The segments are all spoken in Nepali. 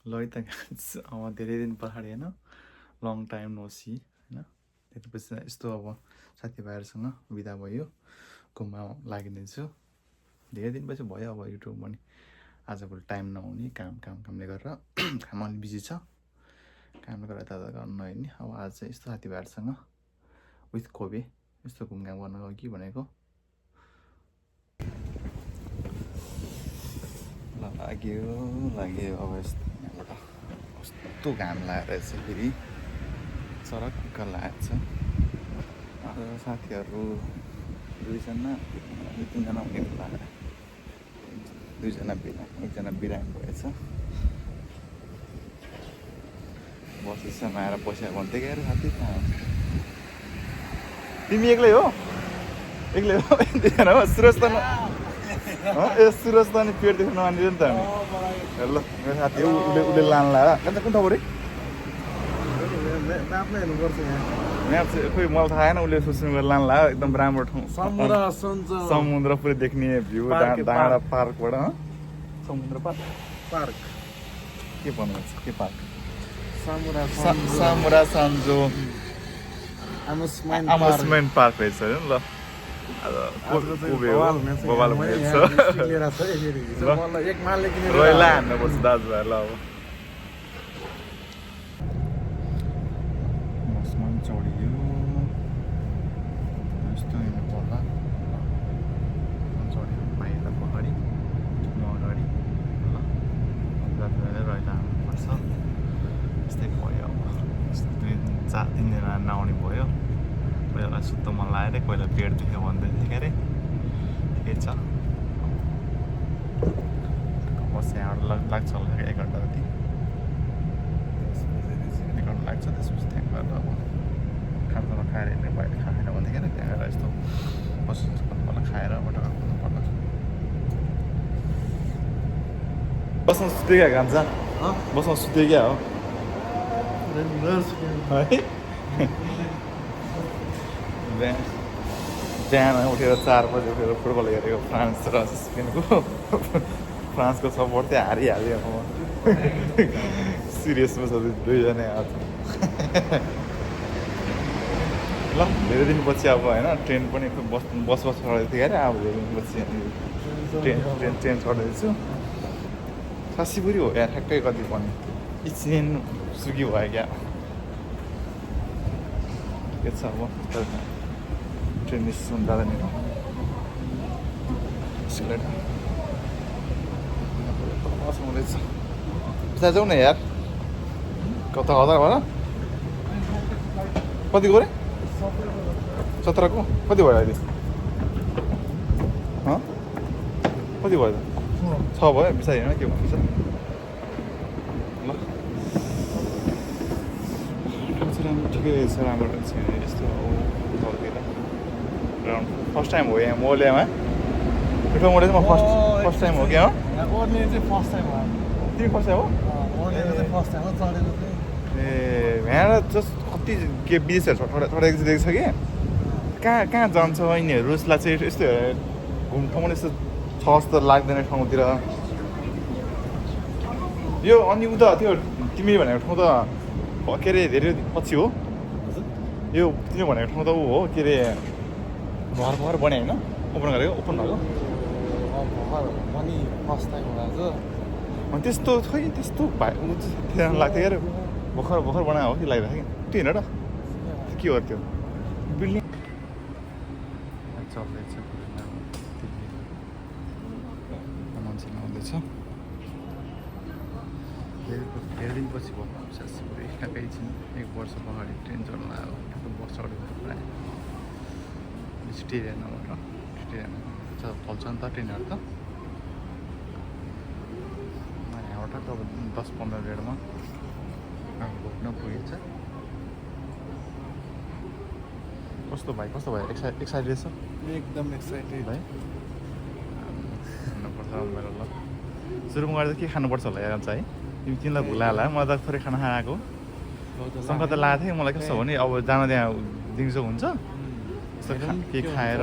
ल है त धेरै दिन पछाडि होइन लङ टाइम नो सी होइन धेरै पछि यस्तो अब साथीभाइहरूसँग बिदा भयो घुम्न लागिदिन्छु धेरै दिनपछि भयो अब युट्युब पनि आजभोलि टाइम नहुने कामले गरेर काम अलि बिजी छ कामले गर्दा यता गर्नु नहेर्ने अब आज चाहिँ यस्तो साथीभाइहरूसँग विथ खोबे यस्तो घुमघाम गर्न गयो कि भनेको लाग्यो अब यहाँबाट कस्तो घाम लागेर चाहिँ फेरि चरक्क लागेको छ आज साथीहरू दुईजना तिनजना हुने लागेर दुईजना एकजना बिरामी भएछ बसेसम्म आएर बसेर भन्दै गएर साथी तिमी एक्लै हो दुईजना हो सुरज त ए सुरज त अनि पेट देख्न नमानेर नि त हामी ल मेरो साथी हो उसले लान लाग्यो कता कुन ठाउँ म्याप चाहिँ खोइ मलाई थाहा छैन उसले सोच्नु गरेर लान लाग्यो एकदम राम्रो ठाउँ समुद्र पुरै देख्ने भ्यू डाँडा पार्कबाट समुद्र पार्क के भन्नुहुन्छ के पार्क सामुरा सन्जो अम्युजमेन्ट पार्क रहेछ अरे ल बबाल रोइला हान्नुपर्छ दाजुभाइ ल अब बसमा पनि चढियो यस्तो हिँड्नु पर्ला चढ्यो बाहिर पहाडी अगाडि ल दाजुभाइले रोइला हान्नुपर्छ यस्तै भयो अब 3 दिन नआउने भयो पहिला सुत्त मन लाग्यो अरे पहिला पेट दुख्यो भन्दै थियो के अरे ठिकै छ बस यहाँबाट लाग्छ होला 1 घन्टा जति 1 घन्टा लाग्छ त्यसपछि त्यहाँ गएर अब खानासाना खाएर हिँड्ने बाहिर खाएन भन्दै क्या त्यहाँ गएर यस्तो बस्नु खाएर आउनु पर्ला बस्न सुत्यो क्या घान्छ बस्न सुत्यो क्या हो है बिहान उठेर 4 बजी उठेर फुटबल हेरेको फ्रान्स र स्पेनको फ्रान्सको सपोर्ट चाहिँ हारिहाल्यो म सिरियसमा छ दुईजना आज ल धेरै दिनपछि अब होइन ट्रेन पनि बस चढेको थियो अरे अब धेरै दिनपछि ट्रेन चढ्दैछु सासीपुरी हो या ठ्याक्कै कति पनि इचिन सुकी भयो क्या के छ अब ट्रेन स्टेसन दार्जिलिङ सिलेट हुँदैछ उता जाउँ न यार कता हजार भयो कतिको रे 17 को कति भयो अहिले कति भयो 6 भयो बिस्तारै होइन के भन्दैछ ल ठिकै छ राम्रो रहेछ यस्तो उतातिर ग्राउन्ड फर्स्ट टाइम हो यहाँ मोलेमा मिठो मोले चाहिँ म फर्स्ट टाइम हो क्या फर्स्ट टाइम हो तिमी फर्स्ट टाइम हो ए यहाँ जस्ट कति के बिचहरू ठडेको देखेको छ कि कहाँ जान्छ यिनीहरू उसलाई चाहिँ यस्तो घुम ठाउँ यस्तो छ जस्तो लाग्दैन ठाउँतिर यो अनि उता त्यो तिमी भनेको ठाउँ त के अरे धेरै पछि हो यो तिमी भनेको ठाउँ त ऊ हो के अरे घर बने होइन ओपन गरेको ओपन भएको त्यस्तो खै त्यस्तो लाग्थ्यो क्या भर्खर बनाएको हो कि लागिरहेको कि त्यो होइन र के हो त्यो बिल्डिङ चल्दैछ मान्छे आउँदैछ धेरै दिनपछि भयो सासपुरै कहीँ एकछिन 1 वर्ष पछाडि ट्रेन चढ्नु आयो बस चढेको प्रायः स्टेडियमबाट चल्छ नि त ट्रेनहरू त यहाँबाट त अब 10-15 मिनटमा घुम्न पुगेछ कस्तो भयो एक्साइटेड छ एकदम एक्साइटेड भाइ खानुपर्छ मेरो ल सुरुमा गरेर के खानुपर्छ होला यहाँ चाहिँ तिमीलाई भुला होला मलाई त थोरै खाना खाएको शङ्का त लागेको थियो मलाई कस्तो भने अब जान त्यहाँ दिउँसो हुन्छ के खाएर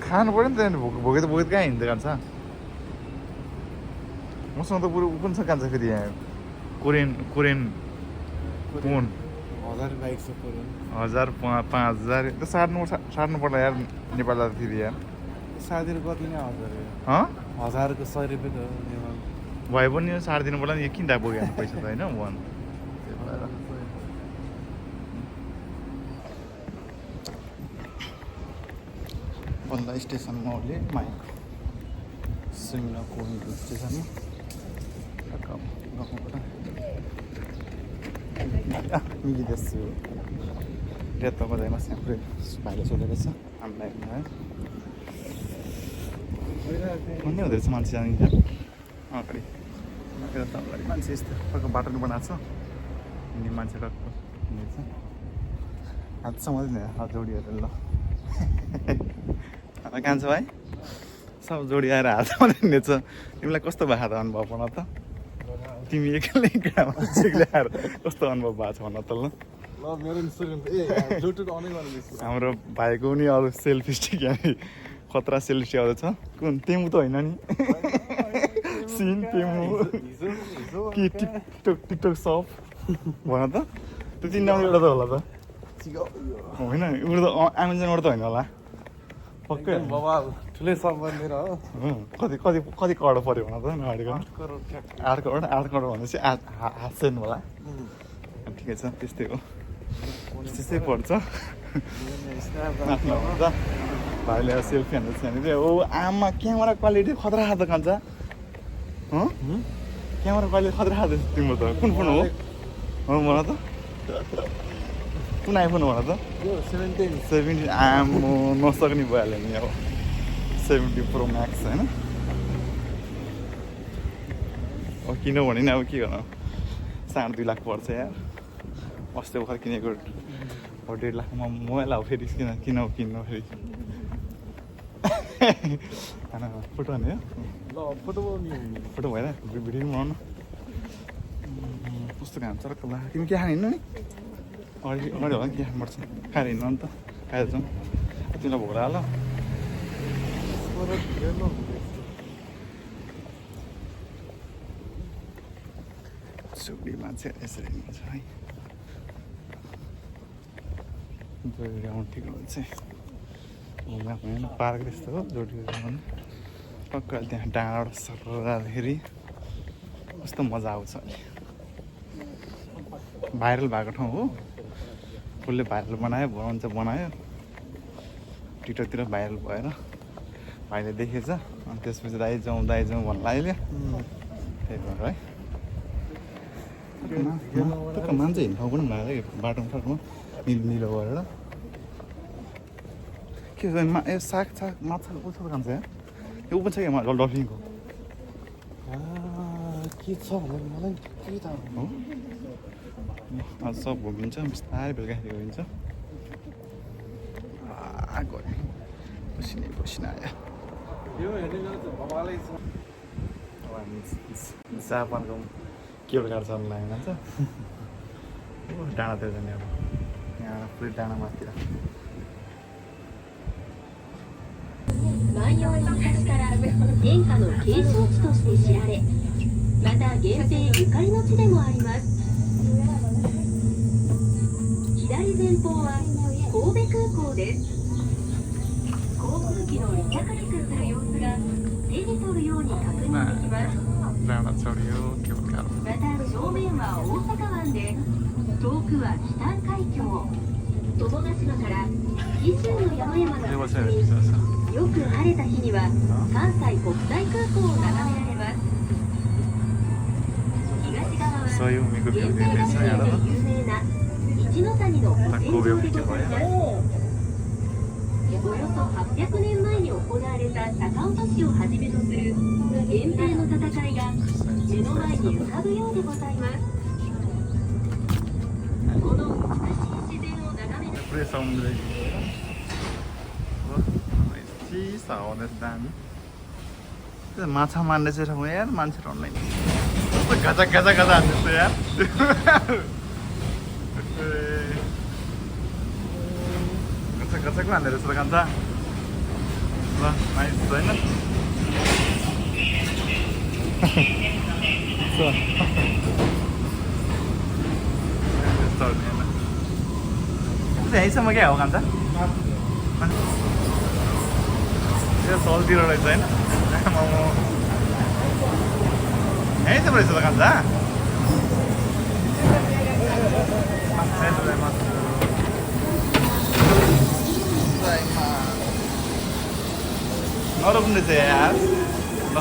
खानु पऱ्यो नि त भोकै त कहाँ हिँड्दै जान्छ मसँग त बरु पनि छ कान्छ फेरि यहाँ कोरियन फोन 1000 बाइक छ पुरो 1000 5000 त सार्नु पर्ला यार नेपाल जाँदा फेरि यार सादिर कति नै 1000 हँ 1000 को 100 रुपैयाँ त हो नेपाल भए पनि यो सारिदिनु पर्ला नि यो किन बोक्यो पैसा त होइन वान बल्ल स्टेसनमा उसले माइक सिमलाको स्टेसनमा मिगिदेछु रेतो बजाइमा sempre भाइले सोधेको छ हामीलाई है भन्ने हुँदो रहेछ मान्छे जाने अगाडि यता त अगाडि मान्छे यस्तो टक्क बाटो बनाएको छ अनि मान्छे टक्क हिँड्छ हात समाउँदैन हात जोडिएर ल कहाँ छ भाइ सब जोडी आएर हात समाउँदै हिँड्नेछ तिमीलाई कस्तो भएको त अनुभव भन त तिमी एक्लै मान्छेले आएर कस्तो अनुभव भएको छ भन त ल मेरो इन्स्टाग्राम ब्लुटुथ अनै गर्नु हाम्रो भाइको नि अरू सेल्फी स्टिक यहाँ खतरा सेल्फी आउँदैछ कुन तेमु त होइन नि सिन तेमु के टिकटक सप भन त त्यो तिन नम्बर एउटा त होला त होइन उयो त एमाजोनबाट त होइन होला पक्कै बाबा ठुलै सब बनेर हो कति कति कति करोड पऱ्यो भन त नअगाडिको 8 करोड भनेपछि 8 सेन्ट होला ठिकै छ त्यस्तै हो त्यस्तै पर्छ भाइले सेल्फी हान्दैछ यहाँनिर ओ आमा क्यामेरा क्वालिटी खतरा खाँदो कान्छ क्यामेरा क्वालिटी खतरा खाँदैछ तिम्रो त कुन फोन हो भन त कुन आइफोन भन त 17 आमो नसक्ने भइहाल्यो नि अब 70 प्रो म्याक्स होइन अब किनभने नि अब के गर्नु 2.5 लाख पर्छ यार अस्ति भर्खर किनेको 1.5 लाखमा मोबाइल अब फेरि किन्नु फेरि फोटो हान्यो ल फोटो भएर भिडियो बनाउनु कस्तो घाम चरक्क ला तिमी के खाने हिँड्नु नि अगाडि होला नि के खानुपर्छ खाएर हिँड्नु अन्त खाएर जाउँ तिमीलाई भोक लाग्यो सुक्डी मान्छे यसरी हिँड्छ है जोडी आउनु ठिक हुन्छ घुम्दा होइन पार्क त्यस्तो हो जोडी आउनु टक्क त्यहाँ डाँडाबाट सर जाँदाखेरि कस्तो मजा आउँछ भाइरल भएको ठाउँ हो फुलले भाइरल बनायो बनायो टिकटकतिर भाइरल भएर भाइले देखेछ अनि त्यसपछि दाइ जाउँ भन्नु लाग्यो त्यही भएर है मान्छे हिँड्नु ठाउँ पनि लाग्यो बाटोमा ठाउँमा निलो गरेर के यो साग माछा उयो खान्छ यहाँ यो पनि छ क्या डल्फिनको के छ भने मलाई के थाहा हो आज सब घुमिन्छ बिस्तारै बेलुकाखेरि गइन्छ गयो पसिना आयो यो हेर्ने त भवालै छ अब हामी जापानको केबल कार चल्न लाग्यो भन्छ डाँडातिर जाने अब यहाँ पुरै डाँडा माथितिर 万葉の昔から演歌の継承地として知られ、また源平ゆかりの地でもあります。左前方は神戸空港です。航空機の離着陸する様子が手に取るように確認できます。डाँडा चढ्यो केबल कारまた正面は大阪湾で、遠くは北海峡、友ヶ島から紀州の山々が確認。よく晴れた日には関西国際空港を眺められます。東側はそういう海源平合戦で有名な一ノ谷の古戦場でございます。およそ800年前に行われた逆落としをはじめとする源平の戦いが目の前に浮かぶようでございます。この美しい自然を眺めながら पुरै समुद्र चिसा हो दामी माछा मार्ने चाहिँ ठाउँ यार मान्छेहरू अनलाइन गाजा गाजा गाजा हान्दैछ यार गचा गचाको हान्दै रहेछ त कान्छ ल नाइस होइन So, यहीँसम्म क्या हो कान्छ त्यो सलतिर रहेछ होइन मोमो यहीँसम्म रहेछ त कान्छ नरोक्नु रहेछ यार ल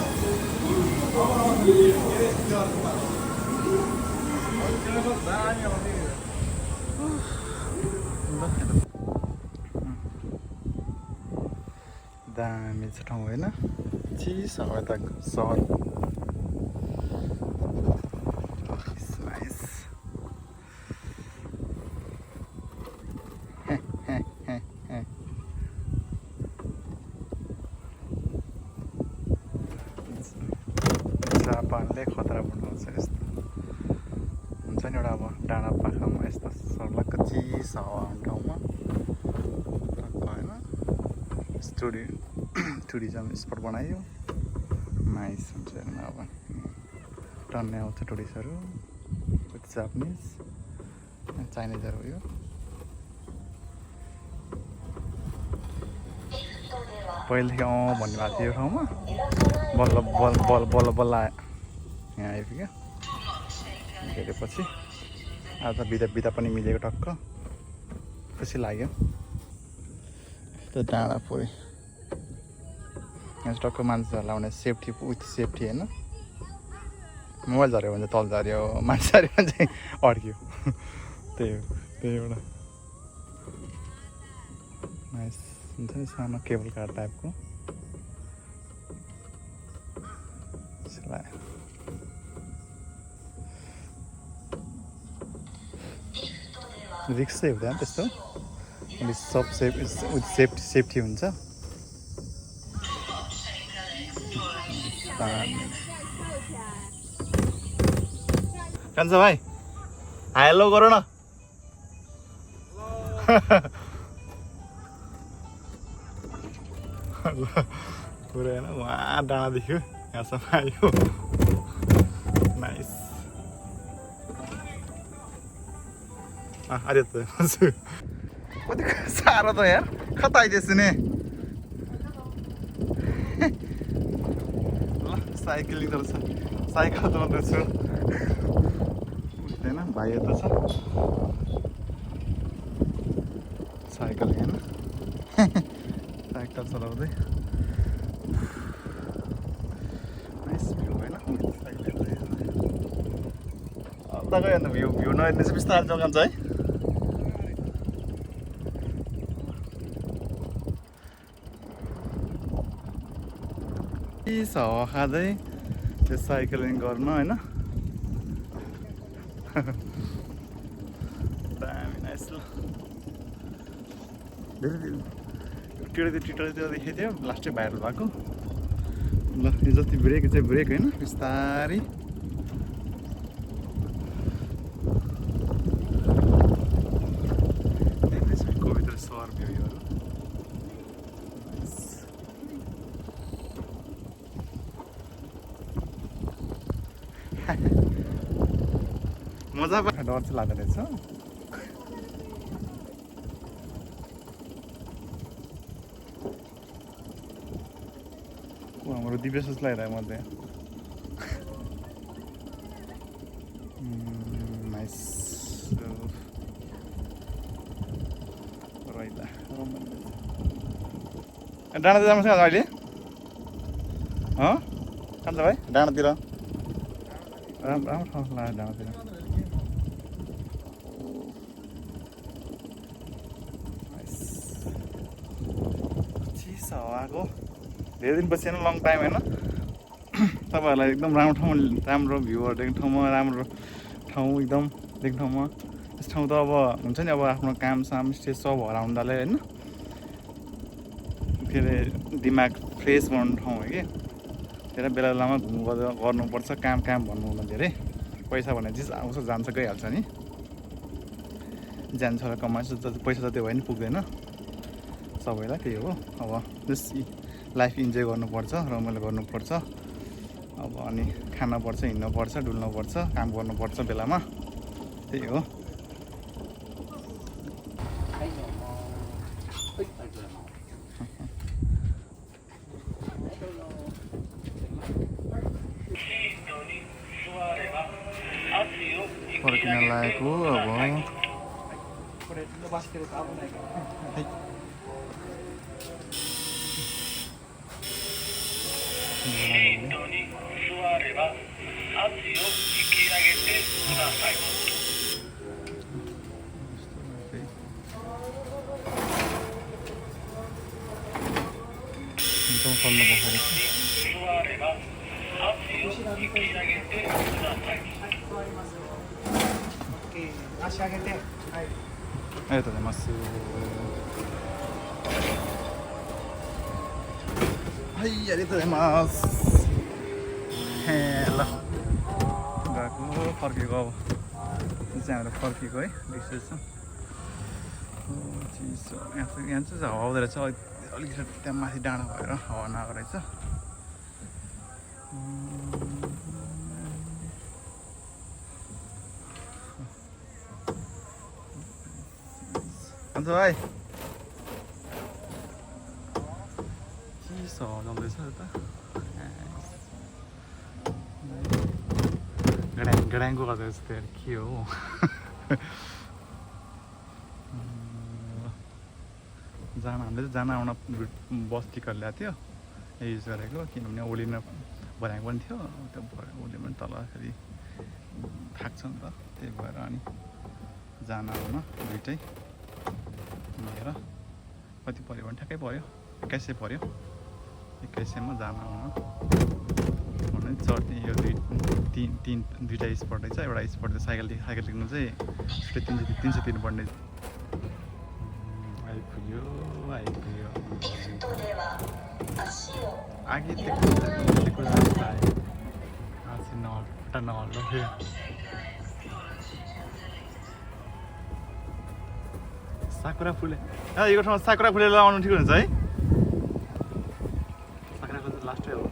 दामी छ ठाउँ होइन चिसो हो यता सहर नाइस जापानले खतरा बढाउँछ यस्तो हुन्छ नि एउटा अब डाँडा पाखामा यस्तो सर्लक्क चिसो हावा ठाउँमा होइन टुरिज्म स्पट बनायो नाइस हुन्छ हेर्न अब टन्ने आउँछ टुरिस्टहरू विथ जापानिज चाइनिजहरू हो यो पहिलेदेखि भन्ने भएको थियो यो ठाउँमा बल्ल बल्ल बल्ल बल्ल आयो यहाँ आइपुग्यो धेरै पछि आज बिदा बिदा पनि मिलेको टक्क खुसी लाग्यो त्यो डाँडा पुरै यहाँ टक्क मान्छेहरूलाई आउने सेफ्टी विथ सेफ्टी होइन मोबाइल झऱ्यो भने चाहिँ तल झऱ्यो मान्छे झऱ्यो भने चाहिँ अड्क्यो त्यही हो त्यही एउटा नाइस हुन्छ नि सानो केबल कार टाइपको रिक्स चाहिँ हुँदैन त्यस्तो सब विथ सेफ्टी हुन्छ कान्छ भाइ हेलो गरौँ न पुरै होइन उहाँ डाँडा देख्यो यहाँसम्म आयो नाइस अरे त कति साह्रो त यार कता आइदिएछु नि ल साइक्लिङ त छ साइकल चलाउँदैछु बुझ्दैन भाइ यता छ साइकल होइन साइकल चलाउँदै नाइस भ्यू होइन अन्त गयो अन्त भ्यू भ्यू नहेर्ने चाहिँ बिस्तारै जग्गा छ है हावा खाँदै त्यो साइक्लिङ गर्न होइन दामी नाइस ल धेरै टिटर त्यो देखेको थियो लास्टै भाइरल भएको ल यो जति ब्रेक चाहिँ ब्रेक होइन बिस्तारै कोभित्र सहर भ्यूहरू मजा डर चाहिँ लाग्दो रहेछ हाम्रो दिव्य सोच लगाइरहेको मध्ये नाइस डाँडातिर जानुहोस् न अहिले कान्छ भाइ डाँडातिर राम्रो ठाउँ लाग्यो डाँडातिर चिसो हावाको धेरै दिनपछि होइन लङ टाइम होइन तपाईँहरूलाई एकदम राम्रो ठाउँ राम्रो भ्यूहरू देख्ने ठाउँमा राम्रो ठाउँ एकदम देख्ने ठाउँमा यस ठाउँ त अब हुन्छ नि अब आफ्नो काम साम स्टेज सब हराउँदाले होइन के अरे दिमाग फ्रेस बनाउने ठाउँ हो कि धेरै बेला बेलामा घुम गर्नुपर्छ काम काम भन्नु हुँदा धेरै पैसा भन्ने चिज आउँछ जान्छ गइहाल्छ नि जान्छ र कमाउँछ पैसा त त्यो भयो नि पुग्दैन सबैलाई त्यही हो अब जस लाइफ इन्जोय गर्नुपर्छ रमाइलो गर्नुपर्छ अब अनि खानुपर्छ, हिँड्नुपर्छ, डुल्नुपर्छ, काम गर्नुपर्छ बेलामा, त्यही हो। फर्किन लागेको अब एकदम तल्लो बसेर ल गएको फर्केको अब चाहिँ हाम्रो फर्केको है डिस्टेसन चिसो यहाँ चाहिँ हावा आउँदो रहेछ अलिकति त्यहाँ माथि डाँडा भएर हावा नआएको रहेछ अन्त भाइ चिसो हावा आउँदैछ यता गडाङको गर्दा जस्तो के हो हामीले जान आउन बस टिकट ल्याएको थियो युज गरेको किनभने ओलिन बनाएको पनि थियो त्यो ओली पनि तल फेरि थाक्छ नि त त्यही भएर अनि जान आउन दुइटै लिएर कति पऱ्यो भने ठ्याक्कै पऱ्यो 2100 पऱ्यो 2100मा जान आउन चढ्ने यो दुईवटा स्पट रहेछ एउटा स्पट साइकल टिक्नु चाहिँ 300 तिर्नुपर्ने आइपुग्यो आगे साकुरा फुले यो ठाउँमा साकुरा फुले लगाउनु ठिक हुन्छ है साकुराको चाहिँ लास्टै हो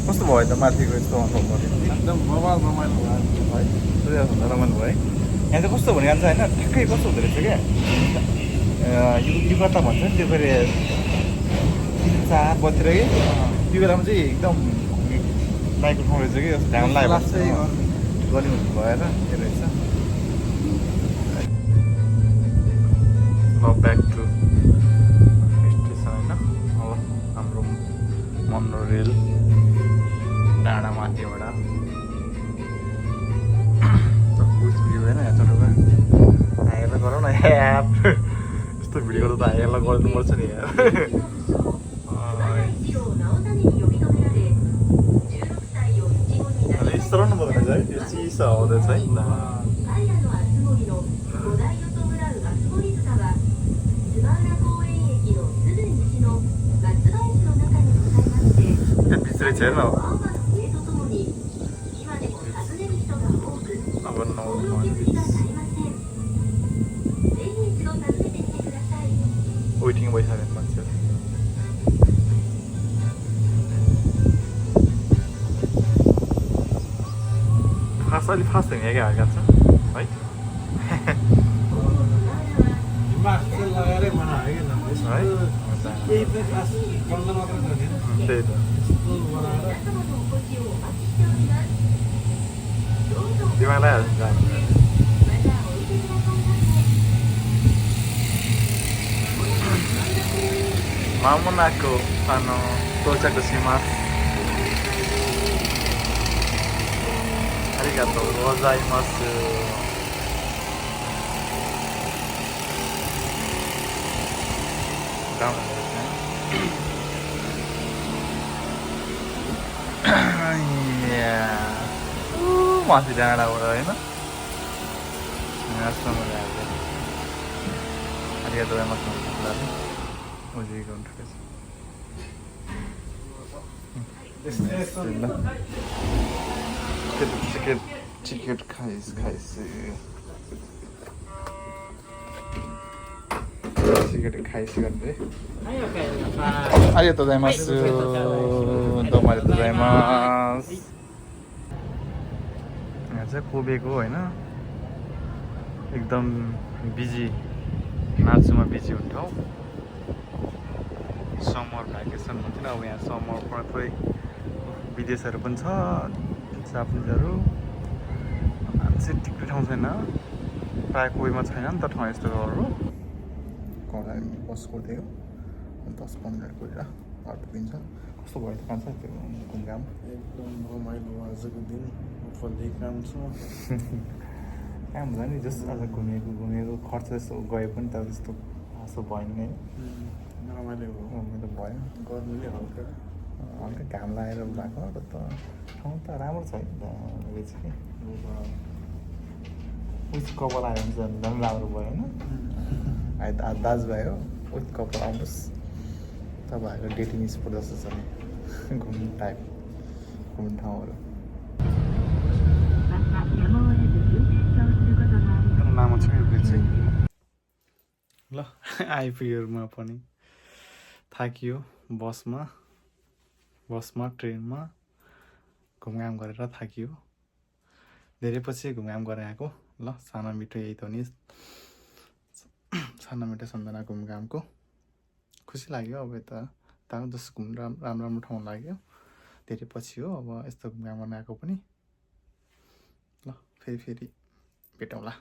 कस्तो भयो त माथिको यस्तो अनुभव गर्यो एकदम रमाइलो भयो है सूर्यास्त रमाइलो भयो है यहाँ चाहिँ कस्तो भने जान्छ होइन ठ्याक्कै कस्तो हुँदो रहेछ क्या युगता भन्छ नि त्यो फेरि 3-4 बजीतिर कि त्यो बेलामा चाहिँ एकदम लाइटको ठाउँ रहेछ कि ध्यान लाग्यो गली भएर त्यो रहेछ ब्याक टु स्टेसन होइन अब हाम्रो मन्नो रेल डाँडा माथिबाट कुछ भिडियो होइन यहाँ चढेर हाइरल गरौँ न यार यस्तो भिडियो गर्दा त हाइरल गर्नुपर्छ नि यार यस्तो रहनु पर्दैन है त्यो चिसो आउँदैछ है भित्र चाहिँ हेर्न वेटिङ भइसक्यो मान्छेहरू अलिक फास्ट हुने क्या हल्का छ है त्यही त दिमाग लगाइहाल्छ मामुनाको सानो तोचाको सीमा arigatou gozaimasu masih डाँडाबाट होइन arigatou gozaimasu उजीको ठुलो छ टिकट खाइसु टिकट आरिगातो गोजाइमासु दोमो आरिगातो गोजाइमासु यहाँ चाहिँ कोबेको होइन एकदम बिजी नाचुमा बिजी हुन्छ हौ समर भ्याकेसन भन्छ नि अब यहाँ समर पुरै विदेशहरू पनि छ जापानिजहरू मान्छे टिक्ने ठाउँ छैन प्रायः कोहीमा छैन नि त ठाउँ यस्तोहरू कडा बस कुर्थ्यो 10-15 मिनट कुरेर घर पुगिन्छ कस्तो भयो त कान्छ त्यो घुमघाम एकदम रमाइलो आजको दिन फल्दै काम छ काम हुँदैन नि जस्तो आज घुमेको खर्च जस्तो गए पनि त त्यस्तो खासो भएन नि रमाइलो हो रमाइलो भयो गर्नु नि हल्का हल्का घाम लागेर भएको र त ठाउँ त राम्रो छ है चाहिँ उस कपाल आयो भने चाहिँ झन् राम्रो भयो होइन दाजुभाइ हो विथ कपाल आउनुहोस् तपाईँहरूको डेटिङ स्पोट जस्तो छ नि घुम्ने ठाउँहरू लामो छ यो ब्रिज चाहिँ ल आइपुग्यो रुममा पनि थाकियो बसमा ट्रेनमा घुमघाम गरेर थाकियो धेरै पछि घुमघाम गरेर आएको ल सानो मिठो यही त हो नि सानो मिठो सम्झना घुमघामको खुसी लाग्यो अब यता जस्तो घुम्नु राम्रो ठाउँ लाग्यो धेरै पछि हो अब यस्तो घुमघाम गर्न आएको पनि ल फेरि भेटौँला